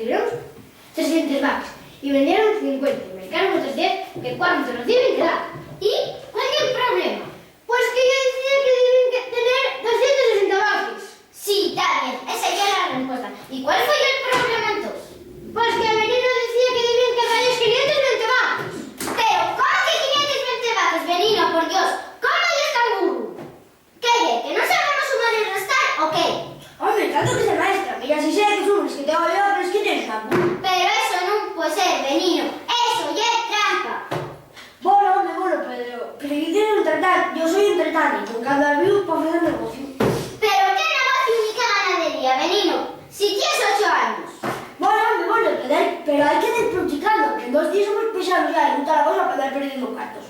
tuvieron 300 vacas y vendieron 50 y mercaron otros 10 que cuánto nos tienen que dar. ¿Y cuál es el problema? Pues que yo decía que deben tener 260 vacas. Sí, está bien, esa ya es la respuesta. ¿Y cuál fue el problema entonces? Pues que Benino decía que debían que darles 520 vacas. Pero, ¿cómo que 520 vacas, Benino, por Dios? ¿Cómo es tan burro? ¿Qué es? ¿Que no sabemos sumar y restar o qué? Hombre, tanto que se maestra, que ya sí sé que sumes, que tengo yo, pero es que tienes campo. Pero eso no puede ser, Benino. Eso ya es trampa. Bueno, hombre, pero ¿qué quieren tratar? Yo soy entretanto, en cambio al vivo para hacer negocio. ¿Pero qué negocio ni qué ganadería, Benino? Si tienes 8 años. Bueno, pero hay que ir practicando, que en 2 días somos pesados ya y no la cosa para andar perdiendo cartos.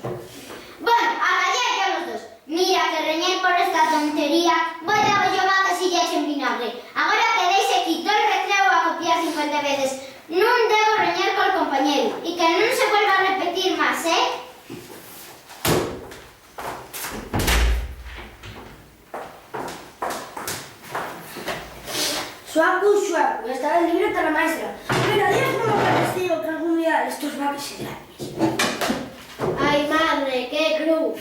Bueno, a callar ya los dos. Mira que reñir por esta tontería. Voy a yo vacas y ya es vinagre. Ahora quedéis aquí todo el recreo a copiar 50 veces. No debo reñir con el compañero. Y que no se vuelva a repetir más, ¿eh? Suaku, esta vez libreta la maestra. Pero Dios no me ha parecido que algún día estos vacas se grandes. Ay, madre, qué cruz.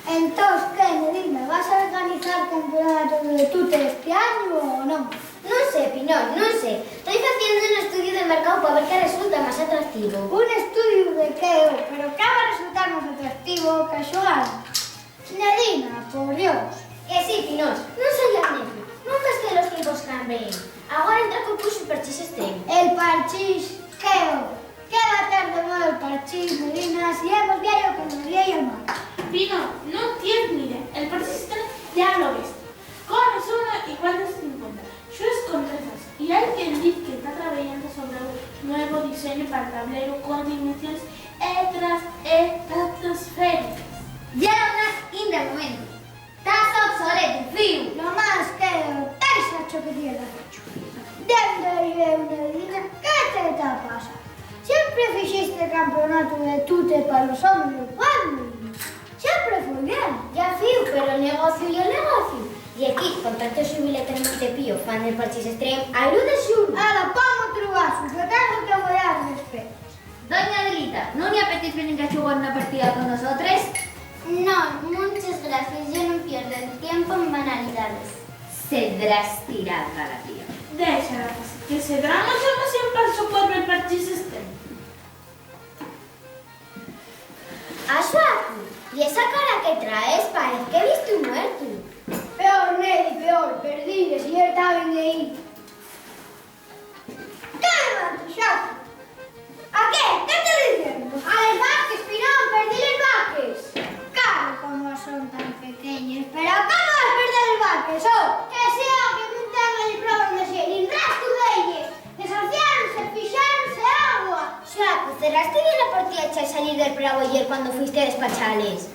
Entonces, ¿qué, Medina? ¿Vas a organizar campeonato de tute este año o no? No sé, Pinón, no sé. Estoy haciendo un estudio de mercado para ver qué resulta más atractivo. Un estudio de qué, pero ¿qué va a resultar más atractivo que xogar? Medina, por Dios. Que sí, Pinón, no soy amnésico. Nunca es que los tiempos cambien. Ahora entra con tu superchis extremo. El parchís, ¿qué va a estar de moda el parchís, Medina? Si hemos diario que nos ría y el mar. Pino, no tienes ni idea. El persiste ya lo ves. ¿Cómo es uno y cuánto es 50? Yo es con trezas. Y hay quien dice que está trabajando sobre un nuevo diseño para el tablero con dimensiones estratosféricas. Ya no estás in de momento. Estás obsoleto, frío. Lo más que estáis hecho que tienes hecho. Dende Medina, ¿qué te está pasando? Siempre fixiste campeonato de tute para los hombres del pueblo. Siempre fue bien. Ya fío, pero el negocio y el negocio. Y aquí, con tanto xubile que non te pío, fan del parchís extremo, ayuda xuro. Ala, pamo outro vaso, que tengo que mollar respeto. Doña Adelita, ¿no le apetece venir a jugar una partida con nosotros? No, muchas gracias. Yo no pierdo el tiempo en banalidades. Cedrás tirada la tía. Déjala, que se dará mucha emoción para su pueblo el parchís extremo. Azuaku, ¿y esa cara que traes? Parece que he visto un muerto. Peor, Nelly, peor. Perdí, si él estaba en ahí. ¡Cálmate, chato! ¿A qué? ¿Qué estoy diciendo? ¡A las vaques, Pinón! ¡Perdí las vaques! Claro, como son tan pequeñas. Pero ¿cómo vas a perder el vaques, oh? Que sea que non tenga librado de ser, nin resto delles. Desafiáronse, fixáronse agua. Xuaco, cerraste bien la partida hecha al salir del prado ayer cuando fuiste a despachales.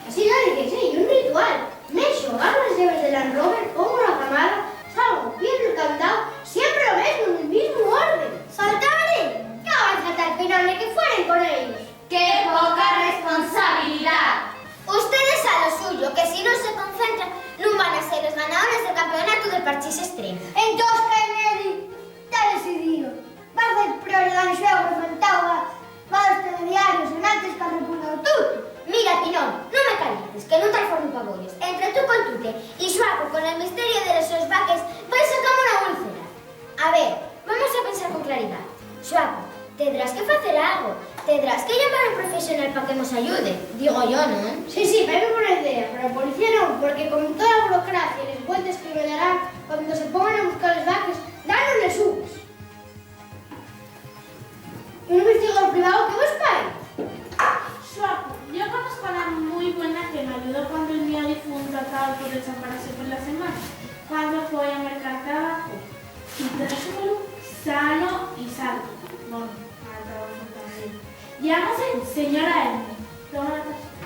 Así no hay que ser, un ritual. Me xogar las llaves de Land Rover, pongo la camada, salgo, pierdo el candado, siempre lo mismo, en el mismo orden. ¿Saltaré? ¿Qué van a saltar, Pinón? Ni que fueren con ellos. ¡Qué poca responsabilidad! Ustedes a lo suyo, que si no se concentran, no van a ser los ganadores del campeonato del parchís extremo. Entonces, ¿qué, Nelly? Está decidido. Vas a hacer prioridad en xuego enfrentado a los telediarios en antes que repugnado tú. Mira, Pinón, no me calientes, que no transformo pavores. Entre tú con Tute y Xuaco con el misterio de los seus vaques, vais a como una úlcera. A ver, vamos a pensar con claridad. Xuaco, tendrás que hacer algo. Tendrás que llamar a un profesional para que nos ayude. Digo yo, ¿no? Sí, me vengo una idea, pero policía no, porque con toda la burocracia y las vueltas que me darán cuando se pongan a buscar las vacas, danos les subes. Un investigador privado que vos pague. Xuaco, yo conozco a una muy buena que me ayudó cuando el mío difunto estaba por desaparecer por la semana, cuando fue a mercar tabaco. Y trajo sano y salvo. Bueno, para trabajo también. Llámase señora Elmi. Toma la tarjeta.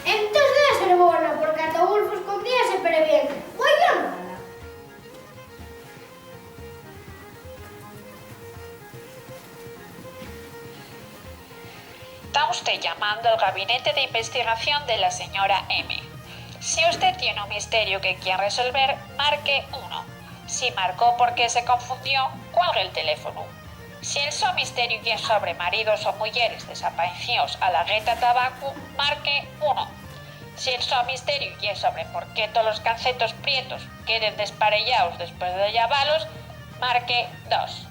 Entonces debe ser bueno, porque Ataulfo escondía se previene. Voy a llamarla. Estamos usted llamando al gabinete de investigación de la señora M. Si usted tiene un misterio que quiere resolver, marque 1. Si marcó porque se confundió, cuelgue el teléfono. Si el so misterio es sobre maridos o mujeres desaparecidos a la gueta tabaco, marque 1. Si el so misterio es sobre por qué todos los calcetos prietos queden desparellados después de llavalos, marque 2.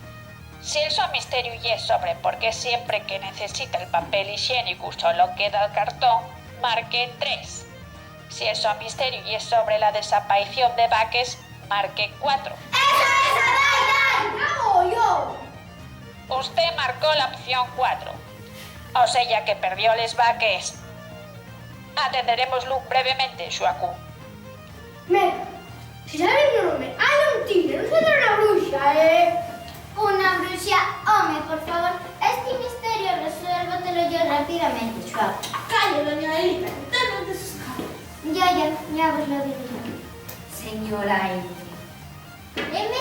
Si el so misterio es sobre por qué siempre que necesita el papel higiénico solo queda el cartón, marque 3. Si el so misterio es sobre la desaparición de vaques, marque 4. ¡Hago yo! Usted marcó la opción 4. O sea, ya que perdió les vaques. Atenderemoslo brevemente, Xuacu. Venga, si sabes mi nombre, hay un tigre, no será una bruja, Una bruxa, home, por favor. Este misterio resuélvatelo yo rápidamente, Schwab. Calle, doña Adelita, quítame de sus cables. Ya vos lo digo yo. Señora M. ¿M?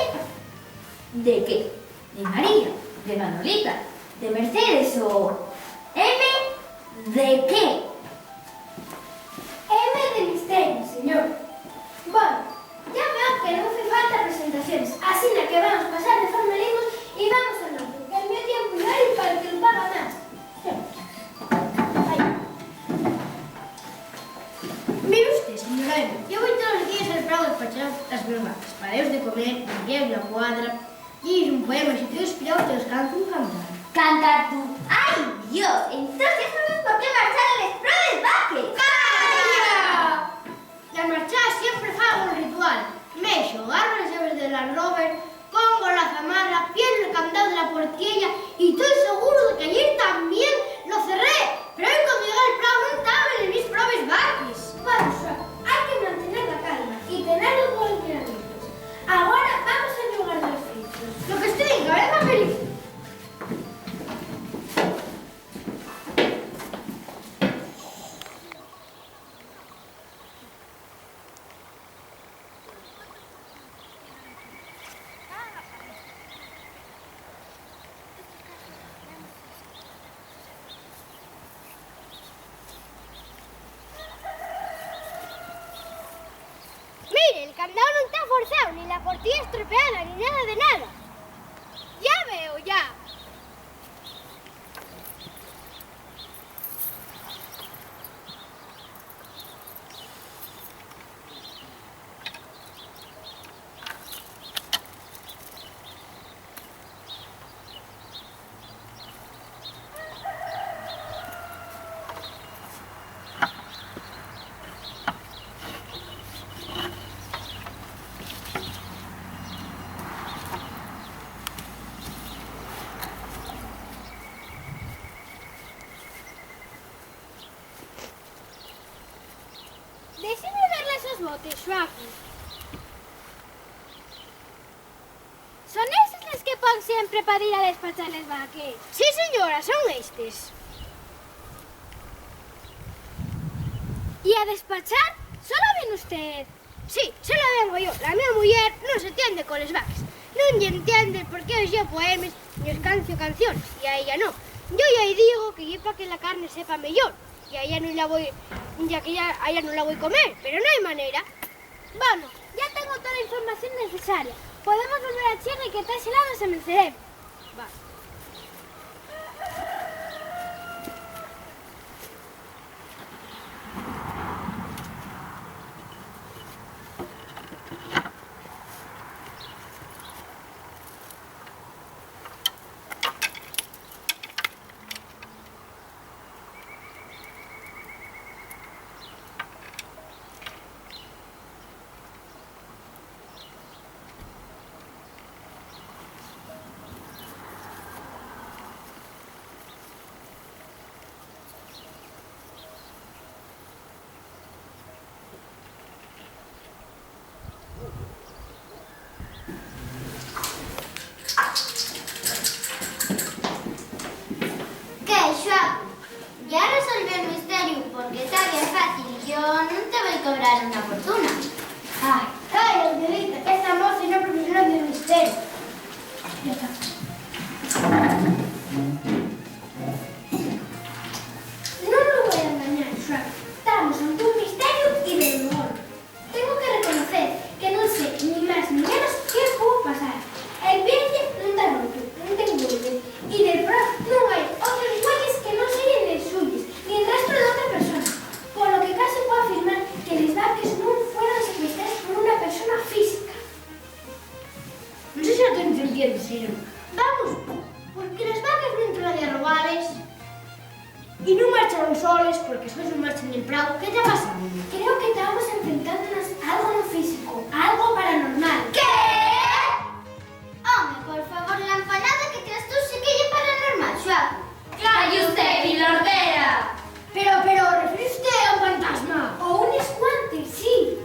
¿De qué? ¿De María? ¿De Manolita? ¿De Mercedes o...? ¿M? ¿De qué? M de misterio, señor. Bueno, ya veo que no hace falta presentaciones, así que vamos a pasar de formalismos y vamos a hablar, porque el mío tiempo no hay para que lo paga más. Mire usted, señora M, yo voy todos los días al prado a despachar las verbas, para ellos de comer, limpiar la cuadra, y es un poema, si te inspirado te los canto un cantar. Cantar tú. ¡Ay, Dios! Entonces sabes por qué marchar al espro del vaque. ¡Calla! La marchada siempre fago un ritual. Mexo, agarro las llaves de la Robert, pongo la zamarra, pierdo el candado de la portilla y estoy seguro de que ayer también lo cerré. Pero hoy cuando llegué al prado no estaban en mis propios vaques. Vamos, hay que mantener la calma y tener los ojos bien abiertos. Ahora vamos al lugar de los hechos. Lo que usted diga, ¿verdad, papelito? Mire, el candado no está forzado, ni la portilla estropeada, ni nada de nada. Ya veo, ya. Decime darle esos botes, Schwaku. ¿Son esos los que pon siempre para ir a despachar les vaques? Sí, señora, son estos. ¿Y a despachar? ¿Solo viene usted? Sí, solo vengo yo. La mía mujer no se entiende con les vaques. No entiende por qué os yo poemas ni os cancio canciones, y a ella no. Yo ya digo que yo para que la carne sepa mejor. Y a ella no la voy, ya que a ella no la voy a comer, pero no hay manera. Bueno, ya tengo toda la información necesaria. Podemos volver a tierra y que tal helado se me cerebro. Va. Ya resolví el misterio porque está bien fácil y yo no te voy a cobrar una fortuna. Ay, calla, Angelita, que esta moza no profesional del misterio. Ya está. porque sois un marcha en el Prado. ¿Qué te ha pasado? Creo que estábamos enfrentándonos a algo no físico, a algo paranormal. ¿Qué? Home, por favor, la empanada que creas tú sí que es paranormal, Xuaco. ¡Calle usted, Milordera! Pero, ¿refieres usted a un fantasma? O un escuante, sí.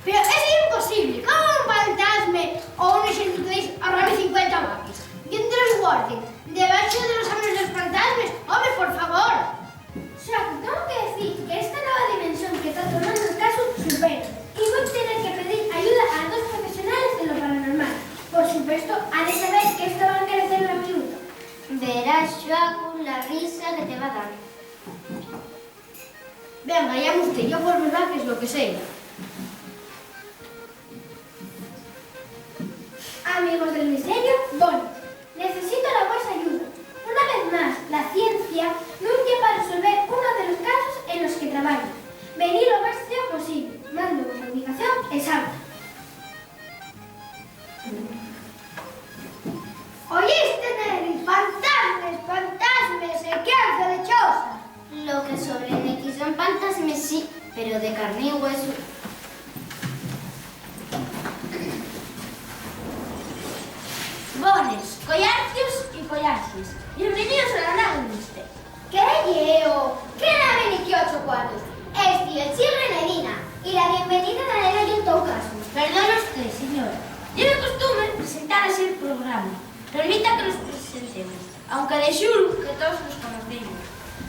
Pero es imposible. ¿Cómo un fantasma o un escuante ahorrarme 50 vacas? ¿Y un transporte? ¿Debajo de los años de los fantasmas? Hombre, por favor. Xuaco, tengo que decir que esta nueva dimensión que está tomando el caso supera. Y voy a tener que pedir ayuda a dos profesionales de lo paranormal. Por supuesto, ha de saber que esto va a encarecer la minuta. Verás, Xuaco, la risa que te va a dar. Venga, llame usted. Yo por mis vacas lo que sea. Amigos del misterio, bueno, necesito la vuestra ayuda. Una vez más, la ciencia nunca para resolver uno de los casos en los que trabajo. Venid lo más rápido posible. Mando vuestra ubicación exacta. ¿Oíste, Neri? Fantasmas, qué lechosa. Lo que sobre el X son fantasmas sí, pero de carne y hueso. Bones, collarcios y collarcios. Bienvenidos a la nave del misterio. ¿Qué llevo? ¿Qué nave ni que 8 cuartos? Esti, el chirre Medina y la bienvenida de la y un caso. Perdone usted, señora. Tiene costumbre presentar así el programa. Permita que nos presentemos, aunque de xuro que todos nos conocemos.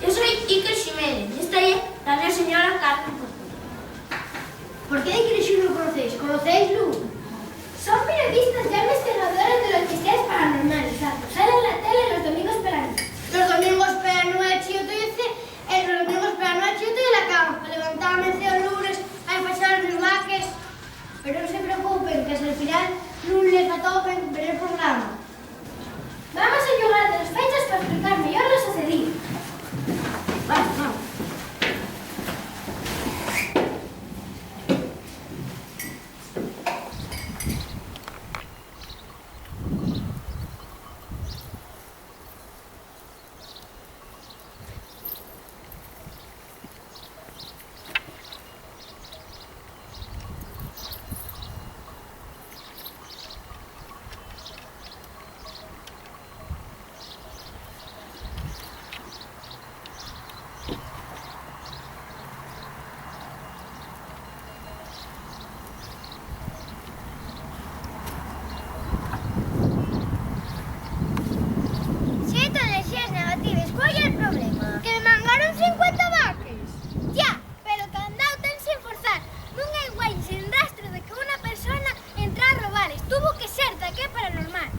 Yo soy Iker Jiménez y esta es la mi señora Carmen Portugal. ¿Por qué de que lo conocéis? ¿Conocéislo? Son periodistas ya investigadores de los misterios paranormales. Salen en la tele los domingos por la noche. Los domingos por la noche yo los domingos por la noche yo estoy en la cama para levantarme el lunes a pasar mis vaques. Pero no se preocupen, que si al final no les atopen ver el programa. Vamos a jugar de los fechos para explicar mejor lo sucedido. Vamos, vamos. Siento energías negativas. ¿Cuál es el problema? Que me mangaron 50 vaques. Ya, pero que han dado tan sin forzar. Non hai guai sin rastro de que una persona entra a robales. Tuvo que ser de que paranormal.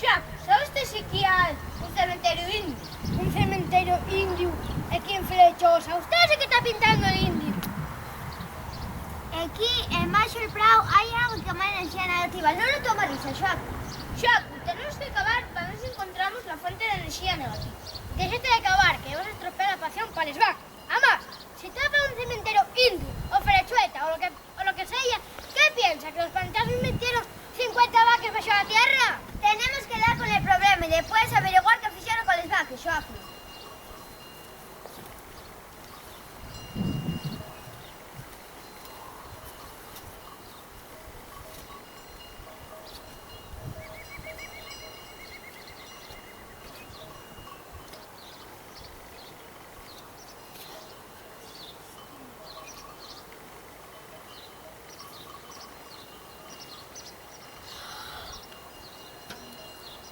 Xa, sabes si que hai un cementerio indio? Un cementerio indio aquí en Flechosa. Usted sí que está pintando el indio. Aquí, en Baixo el Prado, hai algo que máis enerxía negativa. Non lo toma risa, Xuaco. Shaku, tenemos que cavar para ver si encontramos la fuente de energía negativa. Déjate de cavar, que vas a estropear la pasión para les vacas. Además, si te vas a un cementerio indio o ferechueta o lo que sea, ¿qué piensa? ¿Que los fantasmas metieron 50 vacas bajo la tierra? Tenemos que dar con el problema y después averiguar qué fixeron con les vaques, Xuaco.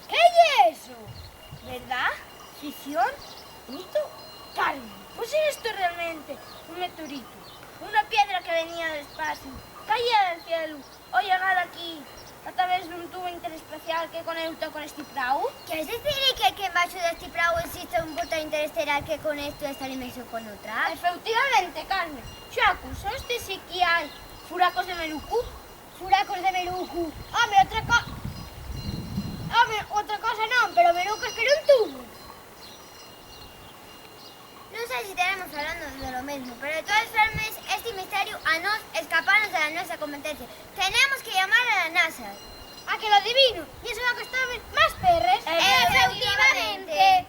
¿Qué es eso? ¿Verdad? ¿Ficción? ¿Mito? Carmen, pues es esto realmente un meteorito, una piedra que venía del espacio, caía del cielo o llegada aquí a través de un tubo interespacial que conecta con este prau? ¿Quieres decir que aquí en Baixo deste Prado existe un punto interestelar que conecta esta dimensión con otra? Efectivamente, Carmen. Shaku, ¿sabes si que hay furacos de Merucu? Furacos de Merucu. Hombre, otra cosa no, pero Merucu es que era un tubo. Non sei se estaremos falando de lo mesmo, pero de todas formas, este misterio a nos escaparnos de la nosa competencia. Tenemos que llamar a la NASA. ¿A A que lo adivino. Y eso va a costarme más perres. Efectivamente.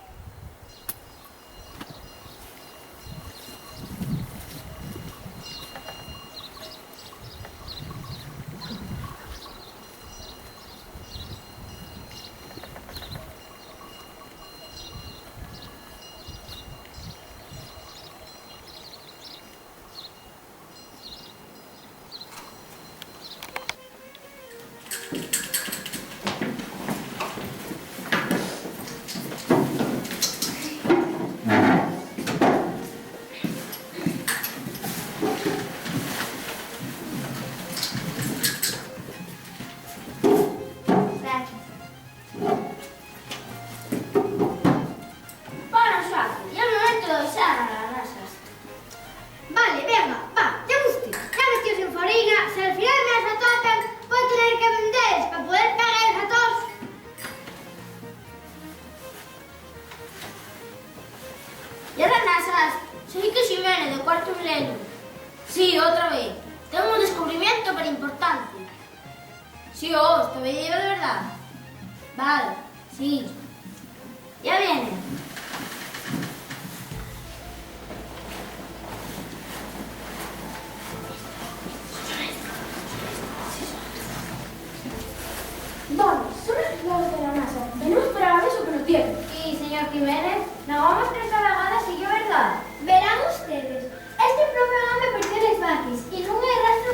Bueno, Suaco, ya es momento de echar a las rasas. Vale, venga, va, ya usted. Ya metidos en farina, si al final me las atotan, voy a tener que venderles para poder pagarles a todos. ¿Y a las rasas? Soy Iker Jiménez, de cuarto milenio. Sí, otra vez. Tengo un descubrimiento pero importante. Sí, te voy a llevar de verdad. Vale, sí. Ya viene. ¿Dónde? Son los lados de la NASA. Tenemos pruebas o que lo tienen. Sí, señor Jiménez, no vamos a creer que la gana sigue verdad. Verán ustedes, este programa pertence aos vaquis y non hai rastro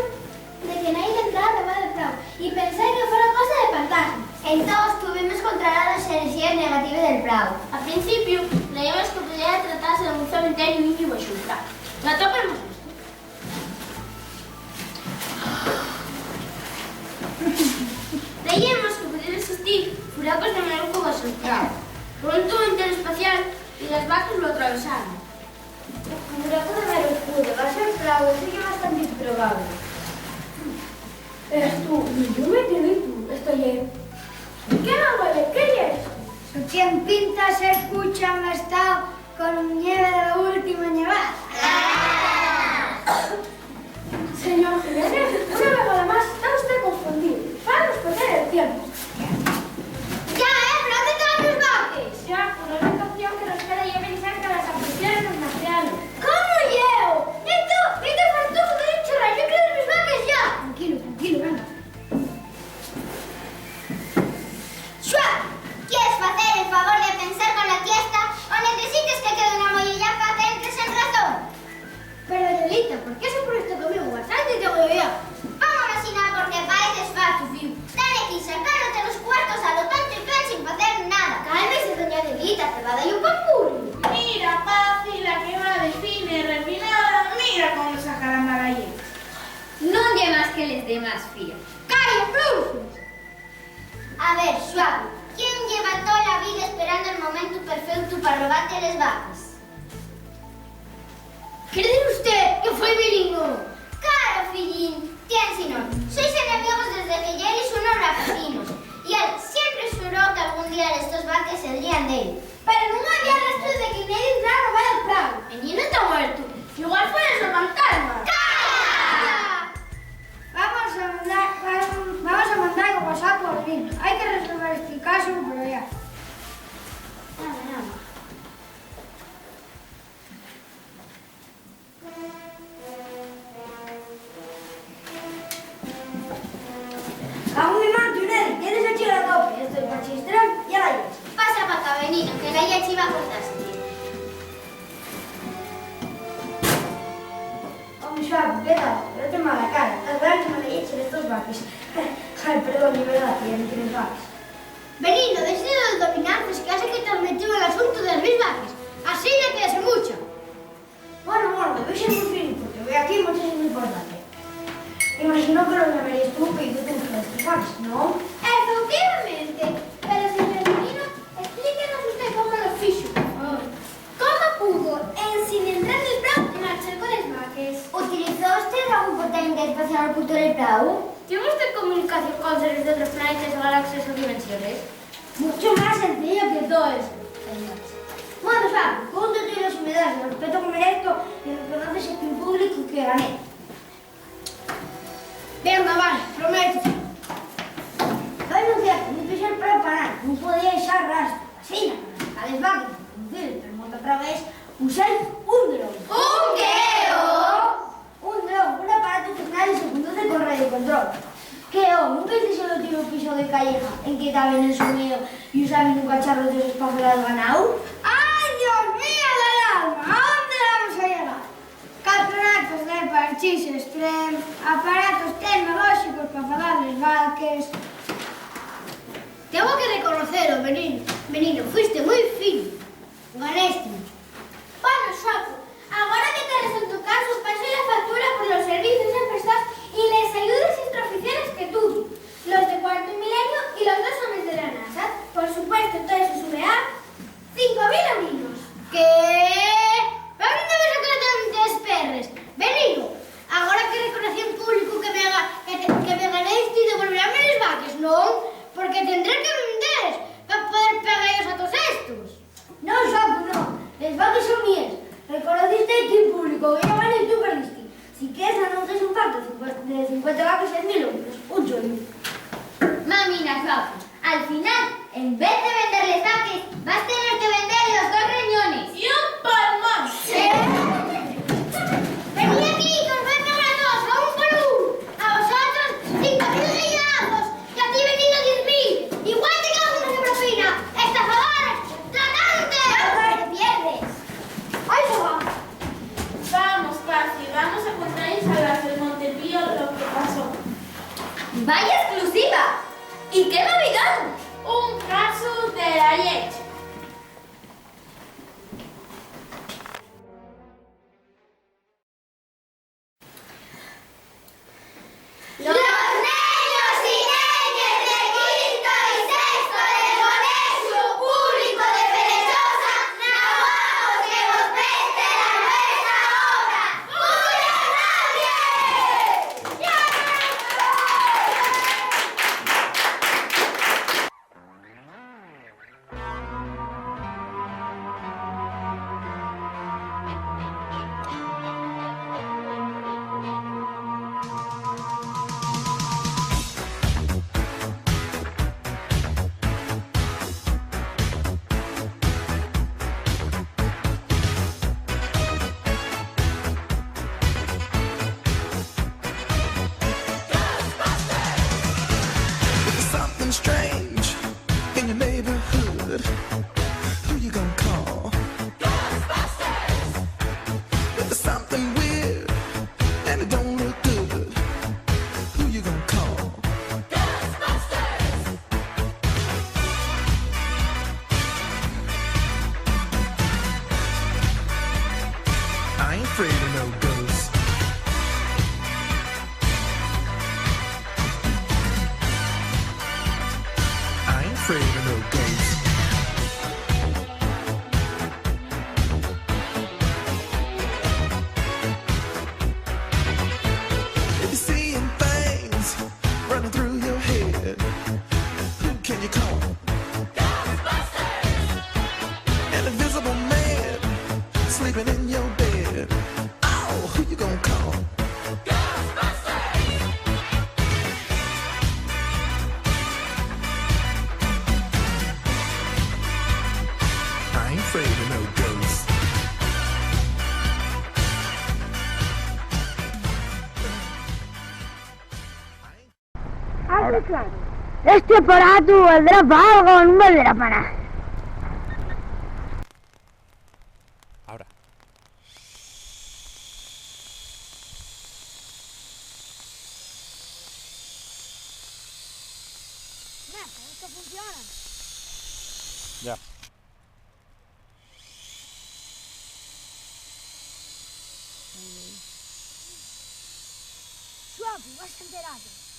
de que na illa entrada de Vade Prado e pensei que fora cosa de fantasmas. Entonces tuvimos que controlar las energías negativas del Prado. Al principio, creíamos que podría tratarse de un cementerio indio basura. La topemos esto. Creíamos que podían existir furacos de Menorco basura por un tubo interespacial y las vacas lo atravesaron. Un furaco de mero escudo va a ser Prado, sería bastante improbable. Eres tú, yo me quedo y tú, estoy en... ¿Qué no huele? ¿Qué es? Su quien pinta se escucha un estado con nieve de la última nevada. Señor Jiménez, una vez más está usted confundido. Para nos perder el tiempo. ¡Ya, pero dónde están los vaques! Ya, por la única opción que nos queda ya pensar que las apreciaron los marcianos. ¿Cómo llevo? ¡Esto fartujo de un chorra! ¡Yo quiero mis vaques ya! Tranquilo, venga. Suave, ¿quieres hacer el favor de pensar con la tiesta o necesitas que quede una mollilla para que entres en razón? Pero, Yolita, ¿por qué se pone esto conmigo? Bastante tengo yo ya. Vámonos sin nada porque pareces fácil, fiu. Dale aquí, sacándote los cuartos a lo tonto y feo sin hacer nada. Cálmese, doña Yolita, te va a dar un papurri. Mira, Papi, la que va de fine, refinada, mira cómo saca la maralleta. No hay más que les dé más frío. ¡Calla, Flurfus! A ver, suave, ¿quién lleva toda la vida esperando el momento perfecto para robarte las vacas? ¿Qué dice usted que fue bilingüe? Claro, fillín, tien si no. Sois enemigos desde que ya eres unos rapacinos. Y él siempre juró que algún día estos vaques saldrían de él. Pero no había rastros de que nadie entrara a robar el prado. El niño está muerto. Igual fueron los fantasmas. Vamos a mandar con WhatsApp por mí. Hay que resolver este caso, pero ya. Aún me mando un Eric, tienes el chile a tope. Estoy por chistrón y a la leche. Pasa para acá, venino, que la leche iba a cortarse. Hombre, suave, ¿qué tal? Pero te mala cara. Al ver que me leche de estos vaques. Ay, perdón, de verdad, que ya no tienes vaques. Benino, decido de dominantes que hace que te has metido en el asunto de las mis vaques. Así le quedas mucho. Bueno, debe ser muy fino, porque voy aquí muchísimo importante. Imagino que lo llamarías tú que yo tengo que explicar, ¿no? Efectivamente. Pero, señor Benino, explíquenos usted cómo lo fijo. ¿Cómo pudo, sin entrar en el prado, marchar con las vaques? ¿Utilizó usted algún portátil espacial oculto del Prado? ¿Tiene usted comunicación con seres de otros planetas, galaxias o dimensiones? Mucho más sencillo que todo eso. Bueno, Sam, júntate las humedades, el respeto que merezco y reconoces aquí en público que gané. Venga, vale, prometo. Dame non podía echar rastro. Así, para sacar les vaques e conducir el terremoto a través, usai un dron. Un queo? Un dron, un aparato que nadie se conduce con radio control. Que nunca hice solo tiro piso de calleja en que taben el sonido y usaban un cacharro de esos para hacer ganado. ¡Ay, Dios mío del alma! ¿A dónde vamos a llegar? Campeonatos de parchís extrem, aparatos tecnológicos para falarles vaques. Tengo que reconocerlo, menino, fuiste muy fino. Ganaste. Bueno, Xoco, agora que te resulta o caso, pasé la factura por los servicios emprestados y les ayudas extraoficiales que tuve. Los de Cuarto Milenio y los 2 hombres de la NASA. Por supuesto, todo eso sube a 5.000 euros. ¿Qué? Pero non me sacar tantas perres. Benino, agora que reconocí en público que me ganéis ti devolverame les vaques, non? Porque tendré que vender para poder pagarlos a todos estos. No, Xoco, no. Les vaques son mías. Reconociste aquí en público que yo gané y tú perdiste. Si quieres, anuncias un pacto de 50 vacas en 1.000 euros. Un chollo. Mamina, Xoco, al final, en vez de venderles vaques, vas a tener que vender los 2 riñones. ¡Y un palmón! Venid aquí, que os voy a pagar a todos, a un por uno. A vosotros, 5.000 guillazos. Y a ti, Benino, 10.000. Igual te quedas una de propina. ¡Estafadores! ¡Tratantes! ¡Te pierdes! ¡Ay, se va! Vamos, Casi, vamos a contarles a las del Montepío lo que pasó. ¡Vaya exclusiva! ¿Y qué novedad? Un caso de la leche. Los niños y neñas de quinto y sexto del Colegio Público de Perezosa naguamos que vos preste la nuestra obra. ¡Muchas There's something strange in your neighborhood. Who you gonna call? Ghostbusters! There's something weird and it don't look good. Who you gonna call? Ghostbusters! I ain't afraid of no ghosts. I ain't afraid of no ghosts. If you're seeing things running through your head, who can you call? Ghostbusters! An invisible man sleeping in your bed. Oh, who you gonna call? I ain't afraid of no ghosts. Hazlo claro. Este aparato valdrá para algo o no valdrá para nada. Ahora. Esto funciona. Ya. Suave, vas enterado.